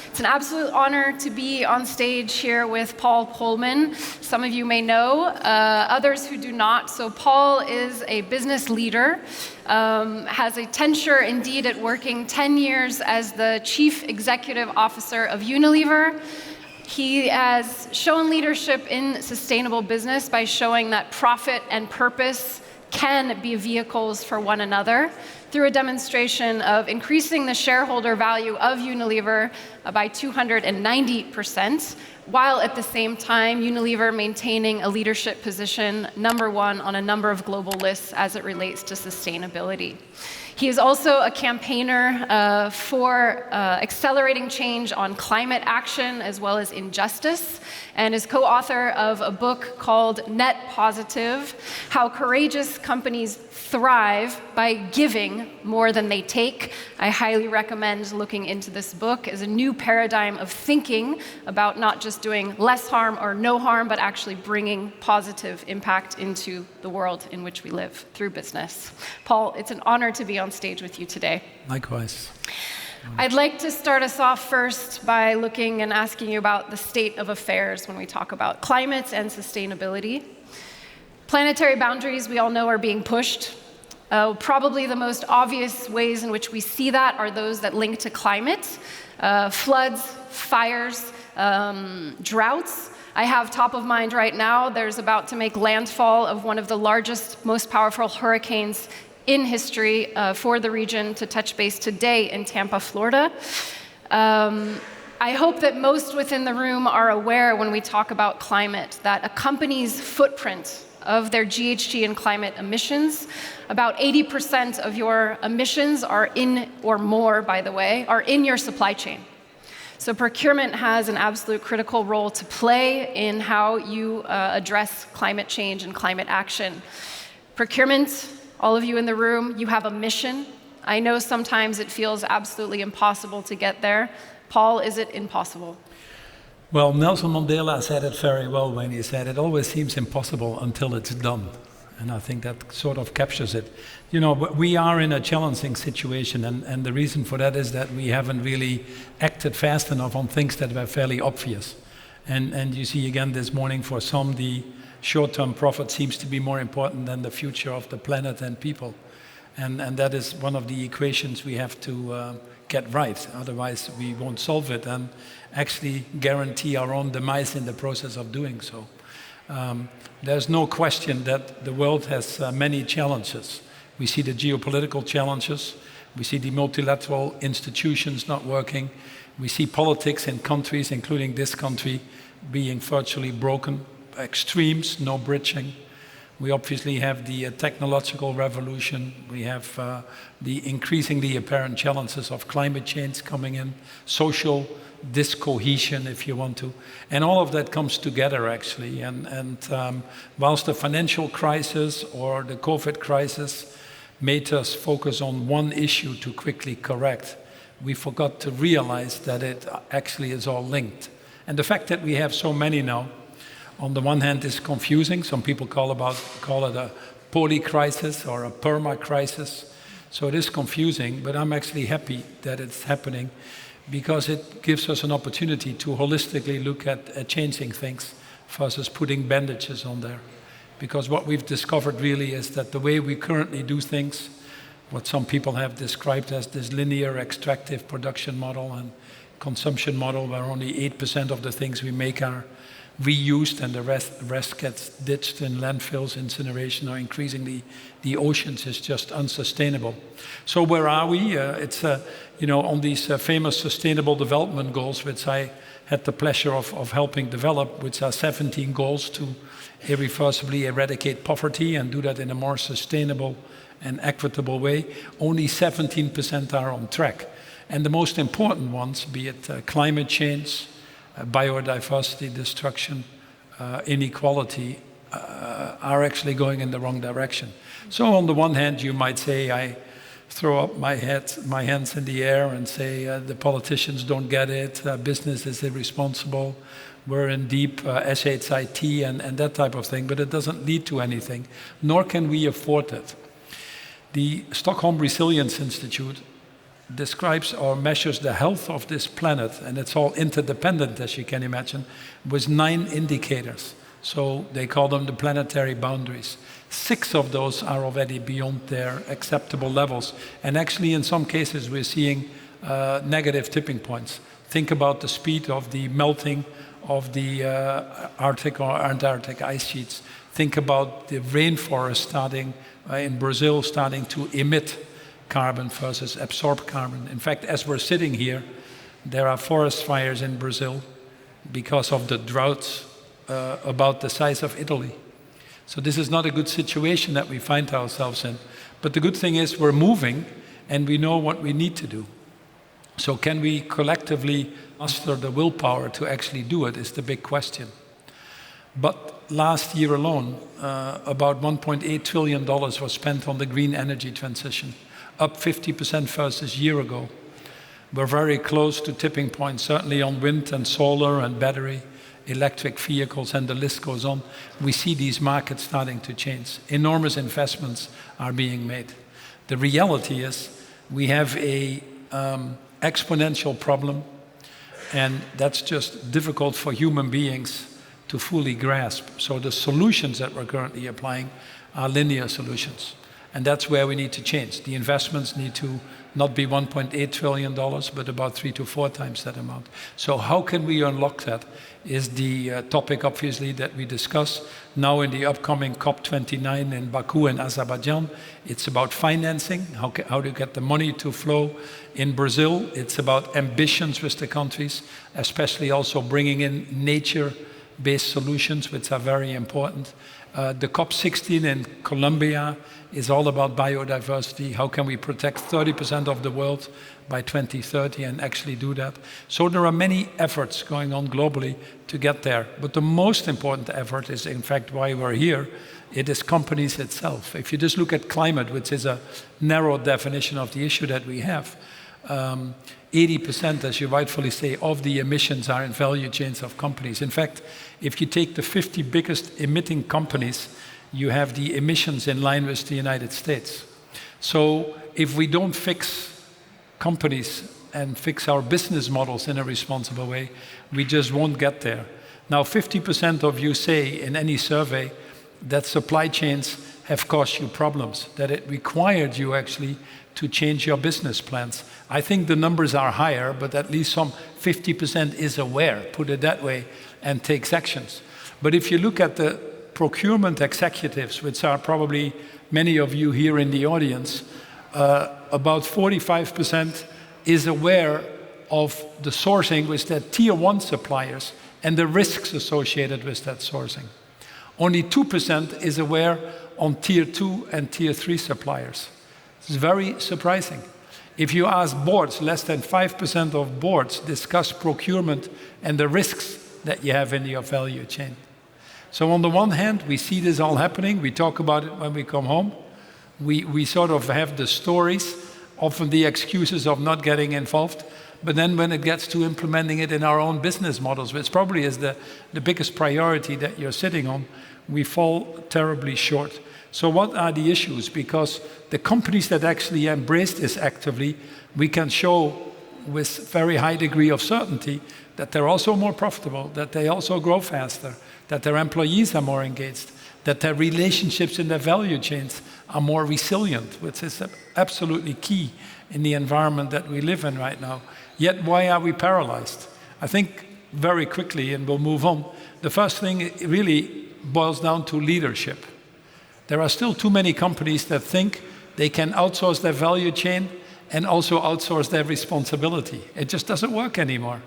It's an absolute honor to be on stage here with Paul Polman. Some of you may know, others who do not. So Paul is a business leader, has a tenure indeed at working 10 years as the Chief Executive Officer of Unilever. He has shown leadership in sustainable business by showing that profit and purpose can be vehicles for one another through a demonstration of increasing the shareholder value of Unilever by 290%, while at the same time Unilever maintaining a leadership position #1 on a number of global lists as it relates to sustainability. He is also a campaigner for accelerating change on climate action as well as injustice, and is co-author of a book called Net Positive: How Courageous Companies Thrive by Giving More Than They Take. I highly recommend looking into this book as a new paradigm of thinking about not just doing less harm or no harm, but actually bringing positive impact into the world in which we live through business. Paul, it's an honor to be on stage with you today. Likewise. I'd like to start us off first by looking and asking you about the state of affairs when we talk about climate and sustainability. Planetary boundaries, we all know, are being pushed. Probably the most obvious ways in which we see that are those that link to climate, floods, fires, droughts. I have top of mind right now, there's about to make landfall of one of the largest, most powerful hurricanes in history for the region to touch base today in Tampa, Florida. I hope that most within the room are aware when we talk about climate that a company's footprint of their GHG and climate emissions, about 80% of your emissions are in, or more by the way, are in your supply chain. So procurement has an absolute critical role to play in how you address climate change and climate action. Procurement, all of you in the room, you have a mission. I know sometimes it feels absolutely impossible to get there. Paul, is it impossible? Well, Nelson Mandela said it very well when he said, it always seems impossible until it's done. And I think that sort of captures it. You know, we are in a challenging situation, and the reason for that is that we haven't really acted fast enough on things that were fairly obvious. And you see again this morning, for some, the short-term profit seems to be more important than the future of the planet and people. And that is one of the equations we have to get right. Otherwise, we won't solve it and actually guarantee our own demise in the process of doing so. There's no question that the world has many challenges. We see the geopolitical challenges. We see the multilateral institutions not working. We see politics in countries, including this country, being virtually broken. Extremes, no bridging. We obviously have the technological revolution. We have the increasingly apparent challenges of climate change coming in, social discohesion, if you want to. And all of that comes together, actually. And whilst the financial crisis or the COVID crisis made us focus on one issue to quickly correct, we forgot to realize that it actually is all linked. And the fact that we have so many now, on the one hand, is confusing. Some people call it a poly-crisis or a perma-crisis. So it is confusing, but I'm actually happy that it's happening because it gives us an opportunity to holistically look at changing things versus putting bandages on there. Because what we've discovered really is that the way we currently do things, what some people have described as this linear extractive production model and consumption model, where only 8% of the things we make are reused and the rest gets ditched in landfills, incineration, or increasingly the oceans, is just unsustainable. So where are we? It's on these famous Sustainable Development Goals, which I had the pleasure of helping develop, which are 17 goals to irreversibly eradicate poverty and do that in a more sustainable and equitable way. Only 17% are on track. And the most important ones, be it climate change, biodiversity destruction, inequality, are actually going in the wrong direction. So on the one hand, you might say, I throw up my hands in the air and say the politicians don't get it, business is irresponsible, We're in deep SHIT and that type of thing, but it doesn't lead to anything, nor can we afford it. The Stockholm Resilience Institute describes or measures the health of this planet, and it's all interdependent, as you can imagine, with 9 indicators. So they call them the planetary boundaries. 6 of those are already beyond their acceptable levels. And actually, in some cases, we're seeing negative tipping points. Think about the speed of the melting of the Arctic or Antarctic ice sheets. Think about the rainforest starting in Brazil starting to emit carbon versus absorb carbon. In fact, as we're sitting here, there are forest fires in Brazil because of the droughts about the size of Italy. So this is not a good situation that we find ourselves in. But the good thing is we're moving and we know what we need to do. So can we collectively muster the willpower to actually do it is the big question. But last year alone, about $1.8 trillion was spent on the green energy transition, up 50% versus a year ago. We're very close to tipping points, certainly on wind and solar and battery, electric vehicles, and the list goes on. We see these markets starting to change. Enormous investments are being made. The reality is we have a exponential problem, and that's just difficult for human beings to fully grasp. So the solutions that we're currently applying are linear solutions. And that's where we need to change. The investments need to not be $1.8 trillion, but about 3 to 4 times that amount. So how can we unlock that is the topic, obviously, that we discuss now in the upcoming COP29 in Baku and Azerbaijan. It's about financing, how to get the money to flow. In Brazil, it's about ambitions with the countries, especially also bringing in nature-based solutions, which are very important. The COP16 in Colombia is all about biodiversity. How can we protect 30% of the world by 2030 and actually do that? So there are many efforts going on globally to get there. But the most important effort is, in fact, why we're here. It is companies itself. If you just look at climate, which is a narrow definition of the issue that we have, 80%, as you rightfully say, of the emissions are in value chains of companies. In fact, if you take the 50 biggest emitting companies, you have the emissions in line with the United States. So if we don't fix companies and fix our business models in a responsible way, we just won't get there. Now, 50% of you say in any survey that supply chains have caused you problems, that it required you actually to change your business plans. I think the numbers are higher, but at least some 50% is aware, put it that way, and takes actions. But if you look at the procurement executives, which are probably many of you here in the audience, about 45% is aware of the sourcing with their tier 1 suppliers and the risks associated with that sourcing. Only 2% is aware on tier 2 and tier 3 suppliers. It's very surprising. If you ask boards, less than 5% of boards discuss procurement and the risks that you have in your value chain. So on the one hand, we see this all happening. We talk about it when we come home. We sort of have the stories, often the excuses of not getting involved. But then when it gets to implementing it in our own business models, which probably is the biggest priority that you're sitting on, we fall terribly short. So what are the issues? Because the companies that actually embrace this actively, we can show with very high degree of certainty that they're also more profitable, that they also grow faster, that their employees are more engaged, that their relationships in their value chains are more resilient, which is absolutely key in the environment that we live in right now. Yet why are we paralyzed? I think very quickly, and we'll move on, the first thing it really boils down to leadership. There are still too many companies that think they can outsource their value chain and also outsource their responsibility. It just doesn't work anymore.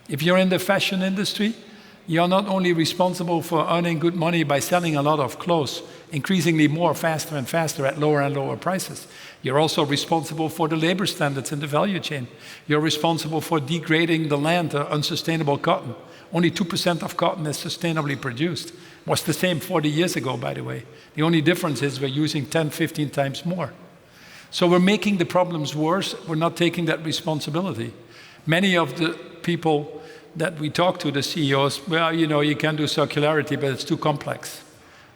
If you're in the fashion industry, you're not only responsible for earning good money by selling a lot of clothes, increasingly more faster and faster at lower and lower prices. You're also responsible for the labor standards in the value chain. You're responsible for degrading the land to unsustainable cotton. Only 2% of cotton is sustainably produced. It was the same 40 years ago, by the way. The only difference is we're using 10, 15 times more. So we're making the problems worse. We're not taking that responsibility. Many of the people that we talk to the CEOs, well, you can do circularity, but it's too complex.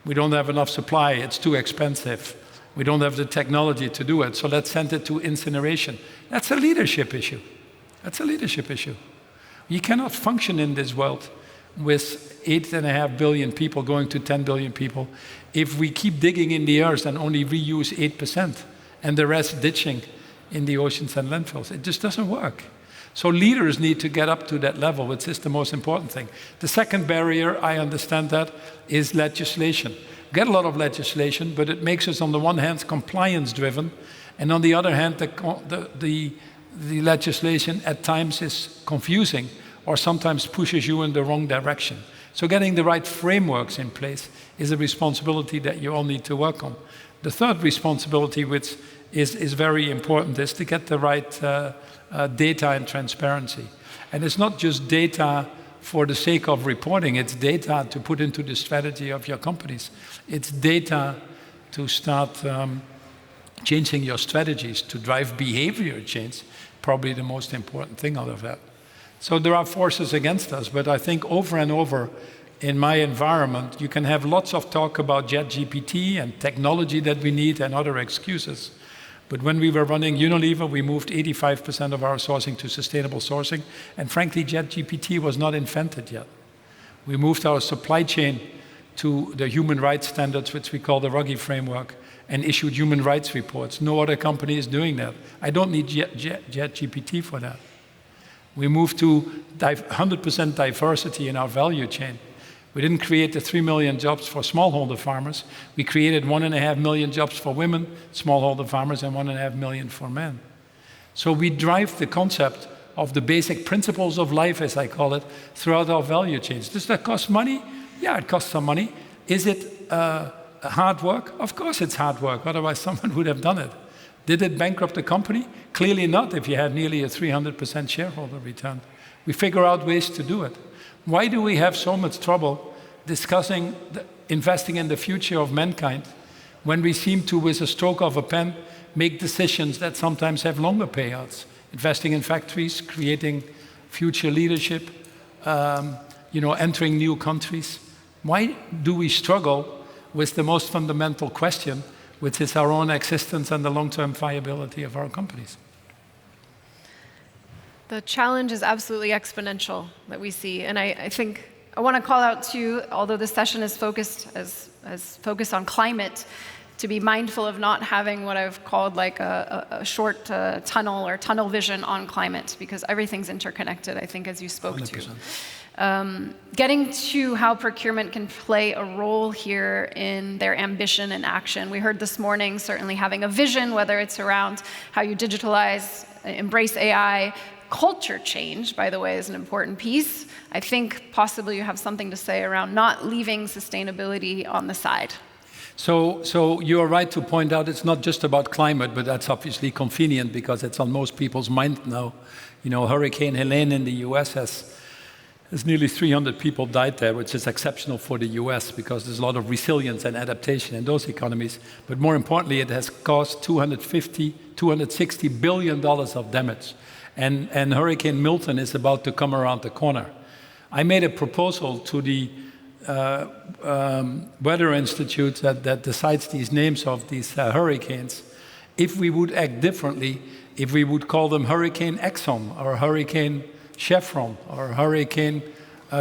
We don't have enough supply, it's too expensive. We don't have the technology to do it, so let's send it to incineration. That's a leadership issue. That's a leadership issue. You cannot function in this world with 8.5 billion people going to 10 billion people if we keep digging in the earth and only reuse 8% and the rest ditching in the oceans and landfills. It just doesn't work. So leaders need to get up to that level, which is the most important thing. The second barrier, I understand that, is legislation. We get a lot of legislation, but it makes us, on the one hand, compliance-driven, and on the other hand, the legislation at times is confusing or sometimes pushes you in the wrong direction. So getting the right frameworks in place is a responsibility that you all need to work on. The third responsibility, which is very important, is to get the right data and transparency. And it's not just data for the sake of reporting, it's data to put into the strategy of your companies. It's data to start changing your strategies, to drive behavior change, probably the most important thing out of that. So there are forces against us, but I think over and over in my environment, you can have lots of talk about ChatGPT and technology that we need and other excuses. But when we were running Unilever, we moved 85% of our sourcing to sustainable sourcing, and frankly, ChatGPT was not invented yet. We moved our supply chain to the human rights standards, which we call the Ruggie framework, and issued human rights reports. No other company is doing that. I don't need ChatGPT for that. We moved to 100% diversity in our value chain. We didn't create the 3 million jobs for smallholder farmers. We created 1.5 million jobs for women, smallholder farmers, and 1.5 million for men. So we drive the concept of the basic principles of life, as I call it, throughout our value chains. Does that cost money? Yeah, it costs some money. Is it hard work? Of course it's hard work, otherwise someone would have done it. Did it bankrupt the company? Clearly not, if you had nearly a 300% shareholder return. We figure out ways to do it. Why do we have so much trouble discussing investing in the future of mankind when we seem to, with a stroke of a pen, make decisions that sometimes have longer payouts? Investing in factories, creating future leadership, entering new countries. Why do we struggle with the most fundamental question, which is our own existence and the long-term viability of our companies? The challenge is absolutely exponential that we see. And I think I want to call out too, although this session is focused on climate, to be mindful of not having what I've called like a short tunnel or tunnel vision on climate, because everything's interconnected, I think, as you spoke 100%. to. Getting to how procurement can play a role here in their ambition and action. We heard this morning, certainly having a vision, whether it's around how you digitalize, embrace AI. Culture change, by the way, is an important piece. I think possibly you have something to say around not leaving sustainability on the side. So you are right to point out it's not just about climate, but that's obviously convenient because it's on most people's mind now. Hurricane Helene in the US has nearly 300 people died there, which is exceptional for the US because there's a lot of resilience and adaptation in those economies. But more importantly, it has caused $260 billion of damage. And Hurricane Milton is about to come around the corner. I made a proposal to the Weather Institute that decides these names of these hurricanes. If we would act differently, if we would call them Hurricane Exxon or Hurricane Chevron or Hurricane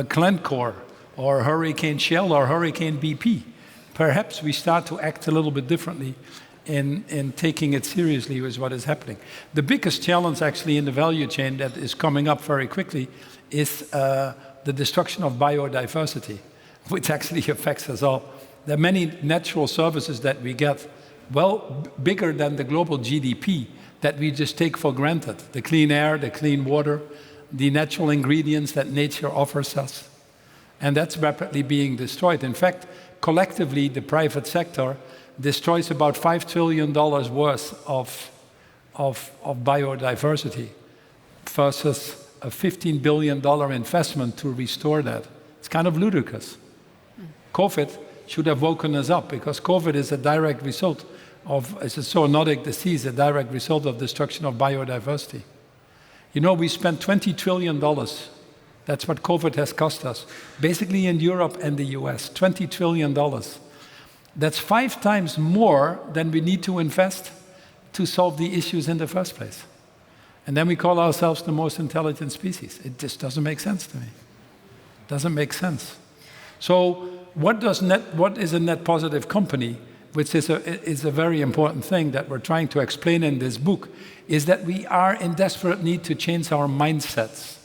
Glencore or Hurricane Shell or Hurricane BP, perhaps we start to act a little bit differently in taking it seriously with what is happening. The biggest challenge actually in the value chain that is coming up very quickly is the destruction of biodiversity, which actually affects us all. There are many natural services that we get, well bigger than the global GDP, that we just take for granted. The clean air, the clean water, the natural ingredients that nature offers us. And that's rapidly being destroyed. In fact, collectively, the private sector destroys about $5 trillion worth of biodiversity versus a $15 billion investment to restore that. It's kind of ludicrous. COVID should have woken us up because COVID is a direct result it's a zoonotic disease, a direct result of destruction of biodiversity. We spent $20 trillion That's what COVID has cost us. Basically in Europe and the US, $20 trillion. That's 5 times more than we need to invest to solve the issues in the first place. And then we call ourselves the most intelligent species. It just doesn't make sense to me. Doesn't make sense. So what is a net positive company, which is a very important thing that we're trying to explain in this book, is that we are in desperate need to change our mindsets.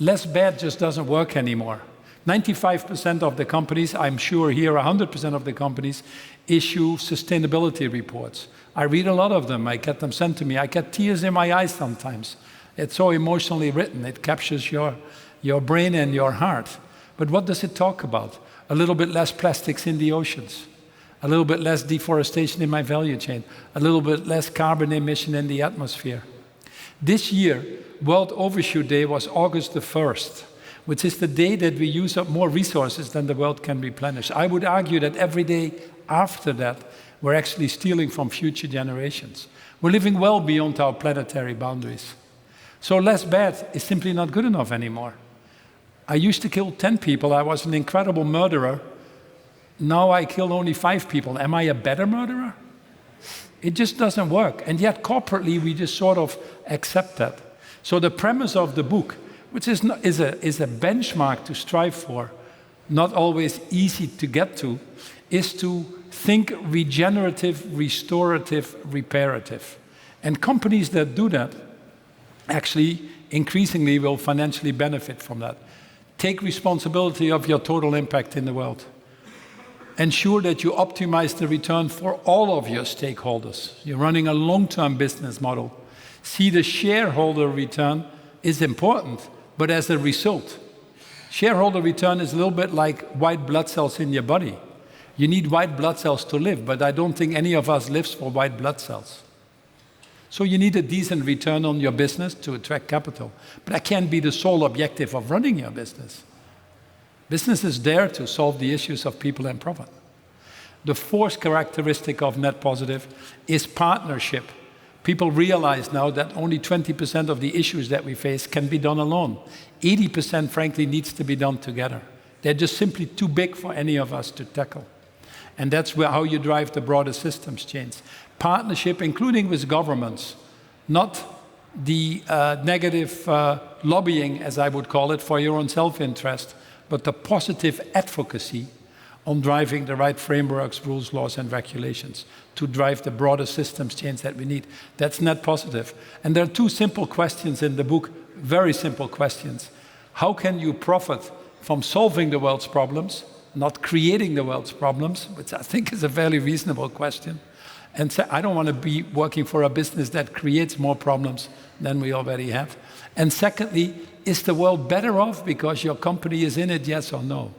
Less bad just doesn't work anymore. 95% of the companies, I'm sure here 100% of the companies, issue sustainability reports. I read a lot of them, I get them sent to me. I get tears in my eyes sometimes. It's so emotionally written, it captures your brain and your heart. But what does it talk about? A little bit less plastics in the oceans, a little bit less deforestation in my value chain, a little bit less carbon emission in the atmosphere. This year, World Overshoot Day was August the 1st, which is the day that we use up more resources than the world can replenish. I would argue that every day after that, we're actually stealing from future generations. We're living well beyond our planetary boundaries. So less bad is simply not good enough anymore. I used to kill 10 people. I was an incredible murderer. Now I kill only 5 people. Am I a better murderer? It just doesn't work. And yet corporately, we just sort of accept that. So the premise of the book, which is a benchmark to strive for, not always easy to get to, is to think regenerative, restorative, reparative. And companies that do that actually increasingly will financially benefit from that. Take responsibility of your total impact in the world. Ensure that you optimize the return for all of your stakeholders. You're running a long-term business model. See, the shareholder return is important, but as a result. Shareholder return is a little bit like white blood cells in your body. You need white blood cells to live, but I don't think any of us lives for white blood cells. So you need a decent return on your business to attract capital. But that can't be the sole objective of running your business. Business is there to solve the issues of people and profit. The fourth characteristic of net positive is partnership. People realize now that only 20% of the issues that we face can be done alone. 80%, frankly, needs to be done together. They're just simply too big for any of us to tackle. And that's how you drive the broader systems change. Partnership, including with governments, not the negative lobbying, as I would call it, for your own self-interest, but the positive advocacy on driving the right frameworks, rules, laws, and regulations to drive the broader systems change that we need. That's net positive. And there are 2 simple questions in the book, very simple questions. How can you profit from solving the world's problems, not creating the world's problems, which I think is a fairly reasonable question. And so I don't want to be working for a business that creates more problems than we already have. And secondly, is the world better off because your company is in it, yes or no?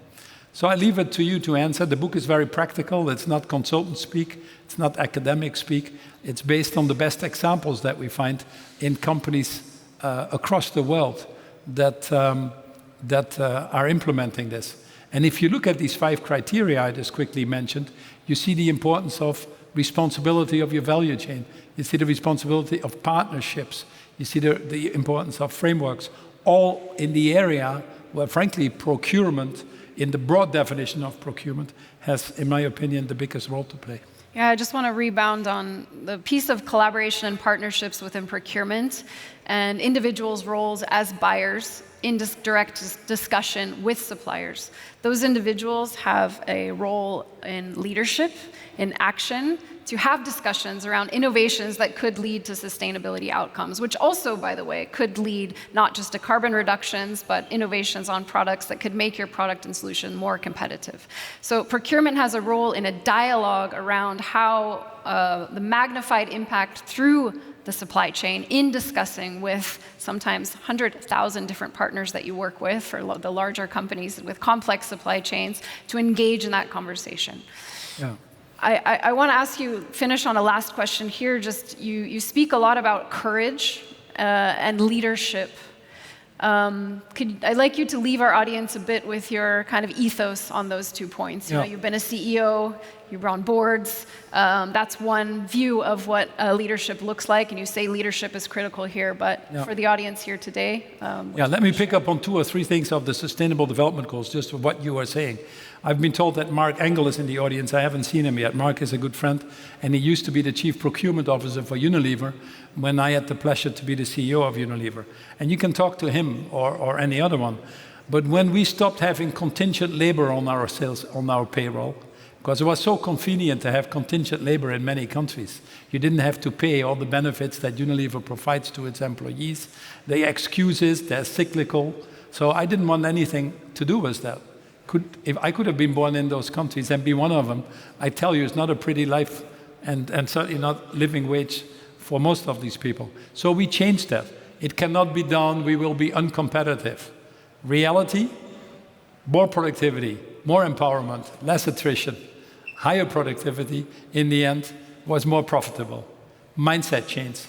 So I leave it to you to answer. The book is very practical. It's not consultant speak. It's not academic speak. It's based on the best examples that we find in companies across the world that are implementing this. And if you look at these 5 criteria I just quickly mentioned, you see the importance of responsibility of your value chain. You see the responsibility of partnerships. You see the importance of frameworks, all in the area where, frankly, procurement, in the broad definition of procurement, has, in my opinion, the biggest role to play. Yeah, I just want to rebound on the piece of collaboration and partnerships within procurement and individuals' roles as buyers in direct discussion with suppliers. Those individuals have a role in leadership, in action, to have discussions around innovations that could lead to sustainability outcomes, which also, by the way, could lead not just to carbon reductions, but innovations on products that could make your product and solution more competitive. So procurement has a role in a dialogue around how the magnified impact through the supply chain in discussing with sometimes 100,000 different partners that you work with for the larger companies with complex supply chains to engage in that conversation. Yeah. I want to ask you, finish on a last question here. Just you speak a lot about courage and leadership. I'd like you to leave our audience a bit with your kind of ethos on those 2 points. You know, you've been a CEO, you're on boards. That's one view of what leadership looks like, and you say leadership is critical here, but for the audience here today. Let me pick up on 2 or 3 things of the Sustainable Development Goals, just for what you are saying. I've been told that Mark Engel is in the audience. I haven't seen him yet. Mark is a good friend, and he used to be the Chief Procurement Officer for Unilever when I had the pleasure to be the CEO of Unilever. And you can talk to him or any other one. But when we stopped having contingent labor on our sales, on our payroll, because it was so convenient to have contingent labor in many countries. You didn't have to pay all the benefits that Unilever provides to its employees. The excuses, they're cyclical. So I didn't want anything to do with that. If I could have been born in those countries and be one of them, I tell you, it's not a pretty life and certainly not living wage for most of these people. So we changed that. It cannot be done. We will be uncompetitive. Reality, more productivity, more empowerment, less attrition, higher productivity, in the end, was more profitable. Mindset change.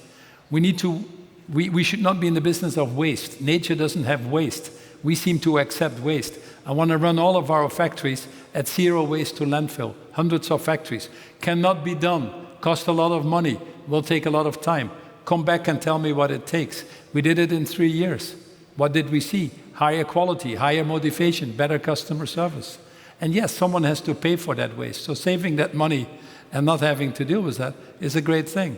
We should not be in the business of waste. Nature doesn't have waste. We seem to accept waste. I want to run all of our factories at 0 waste to landfill. Hundreds of factories. Cannot be done. Cost a lot of money. Will take a lot of time. Come back and tell me what it takes. We did it in 3 years. What did we see? Higher quality, higher motivation, better customer service. And yes, someone has to pay for that waste. So saving that money and not having to deal with that is a great thing.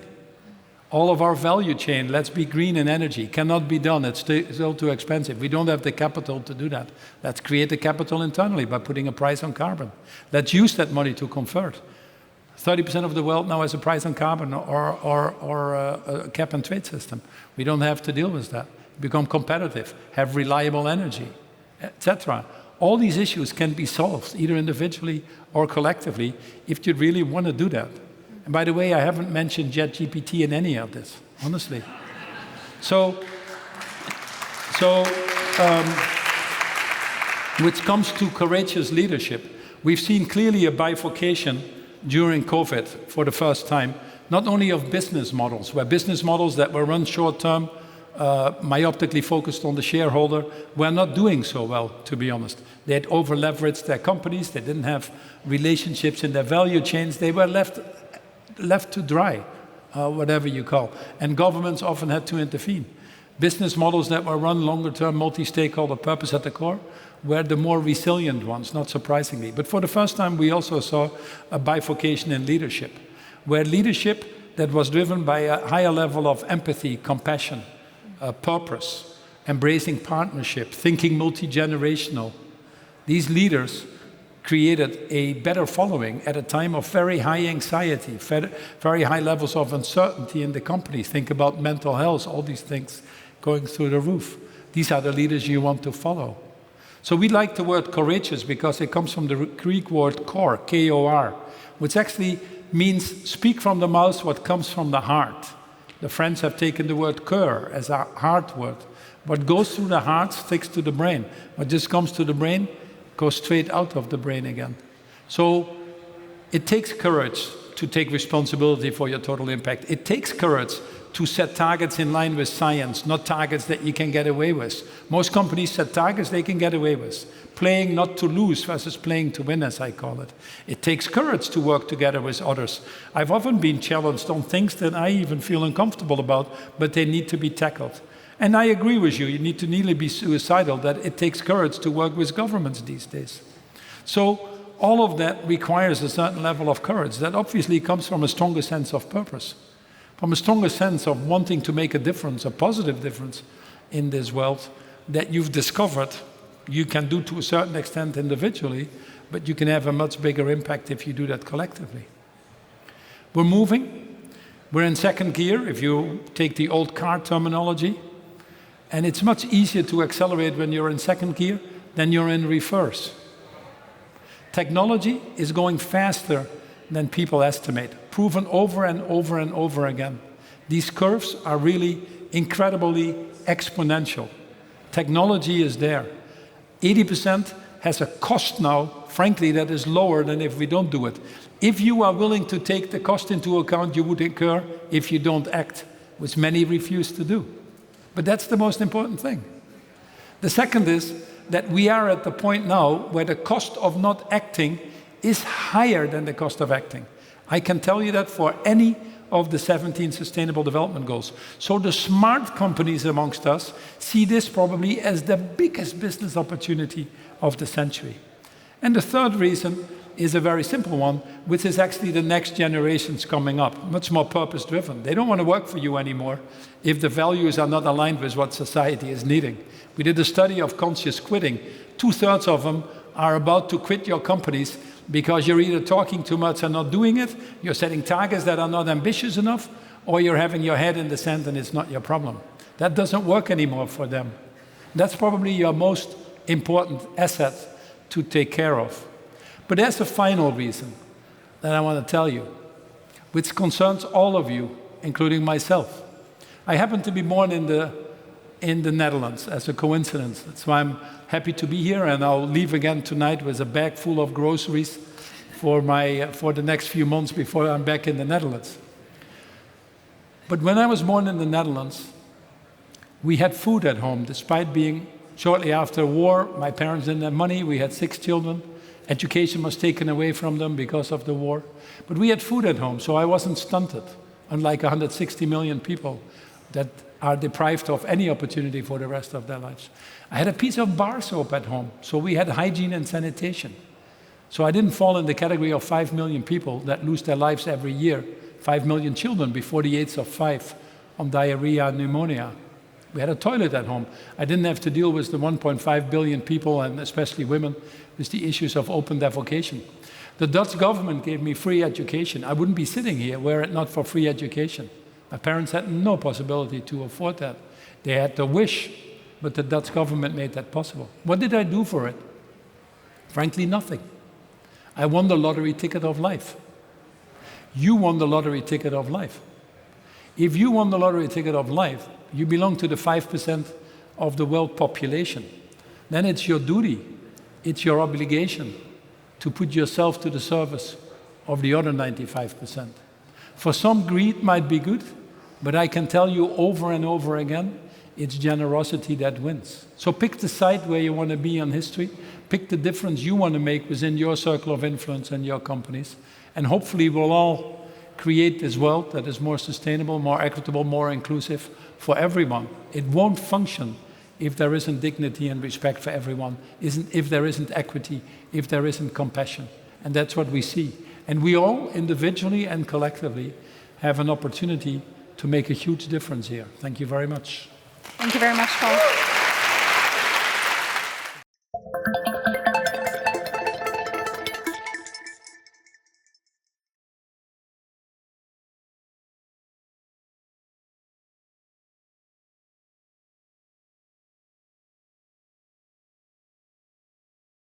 All of our value chain, let's be green in energy, cannot be done. It's still too expensive. We don't have the capital to do that. Let's create the capital internally by putting a price on carbon. Let's use that money to convert. 30% of the world now has a price on carbon or a cap and trade system. We don't have to deal with that. Become competitive, have reliable energy, etc. All these issues can be solved, either individually or collectively, if you really want to do that. And by the way, I haven't mentioned ChatGPT in any of this, honestly. Which comes to courageous leadership, we've seen clearly a bifurcation during COVID for the first time, not only of business models, where business models that were run short-term, myopically focused on the shareholder, were not doing so well, to be honest. They had over-leveraged their companies, they didn't have relationships in their value chains, they were left to dry, whatever you call. And governments often had to intervene. Business models that were run longer-term, multi-stakeholder purpose at the core, were the more resilient ones, not surprisingly. But for the first time, we also saw a bifurcation in leadership, where leadership that was driven by a higher level of empathy, compassion, purpose, embracing partnership, thinking multi-generational. These leaders created a better following at a time of very high anxiety, very high levels of uncertainty in the company. Think about mental health, all these things going through the roof. These are the leaders you want to follow. So we like the word courageous because it comes from the Greek word kor, K-O-R, which actually means speak from the mouth what comes from the heart. The French have taken the word cœur as a heart word. What goes through the heart sticks to the brain. What just comes to the brain goes straight out of the brain again. So it takes courage to take responsibility for your total impact. It takes courage to set targets in line with science, not targets that you can get away with. Most companies set targets they can get away with. Playing not to lose versus playing to win, as I call it. It takes courage to work together with others. I've often been challenged on things that I even feel uncomfortable about, but they need to be tackled. And I agree with you, you need to nearly be suicidal that it takes courage to work with governments these days. So all of that requires a certain level of courage that obviously comes from a stronger sense of purpose, from a stronger sense of wanting to make a difference, a positive difference in this world that you've discovered you can do to a certain extent individually, but you can have a much bigger impact if you do that collectively. We're moving. We're in second gear, if you take the old car terminology. And it's much easier to accelerate when you're in second gear than you're in reverse. Technology is going faster than people estimate, proven over and over and over again. These curves are really incredibly exponential. Technology is there. 80% has a cost now, frankly, that is lower than if we don't do it. If you are willing to take the cost into account you would incur if you don't act, which many refuse to do. But that's the most important thing. The second is that we are at the point now where the cost of not acting is higher than the cost of acting. I can tell you that for any of the 17 Sustainable Development Goals. So the smart companies amongst us see this probably as the biggest business opportunity of the century. And the third reason is a very simple one, which is actually the next generations coming up, much more purpose-driven. They don't want to work for you anymore if the values are not aligned with what society is needing. We did a study of conscious quitting. 2/3 of them are about to quit your companies because you're either talking too much and not doing it, you're setting targets that are not ambitious enough, or you're having your head in the sand and it's not your problem. That doesn't work anymore for them. That's probably your most important asset to take care of. But there's a final reason that I want to tell you, which concerns all of you, including myself. I happen to be born in the Netherlands as a coincidence. That's why I'm happy to be here, and I'll leave again tonight with a bag full of groceries for the next few months before I'm back in the Netherlands. But when I was born in the Netherlands, we had food at home, despite being shortly after war. My parents didn't have money. We had 6 children. Education was taken away from them because of the war. But we had food at home, so I wasn't stunted, unlike 160 million people that are deprived of any opportunity for the rest of their lives. I had a piece of bar soap at home, so we had hygiene and sanitation. So I didn't fall in the category of 5 million people that lose their lives every year, 5 million children before the age of 5 on diarrhea and pneumonia. We had a toilet at home. I didn't have to deal with the 1.5 billion people, and especially women, with the issues of open defecation. The Dutch government gave me free education. I wouldn't be sitting here were it not for free education. My parents had no possibility to afford that. They had the wish, but the Dutch government made that possible. What did I do for it? Frankly, nothing. I won the lottery ticket of life. You won the lottery ticket of life. If you won the lottery ticket of life, you belong to the 5% of the world population. Then it's your duty, it's your obligation to put yourself to the service of the other 95%. For some, greed might be good, but I can tell you over and over again, it's generosity that wins. So pick the side where you want to be in history, pick the difference you want to make within your circle of influence and your companies, and hopefully we'll all create this world that is more sustainable, more equitable, more inclusive for everyone. It won't function if there isn't dignity and respect for everyone, if there isn't equity, if there isn't compassion. And that's what we see. And we all, individually and collectively, have an opportunity to make a huge difference here. Thank you very much. Thank you very much, Paul.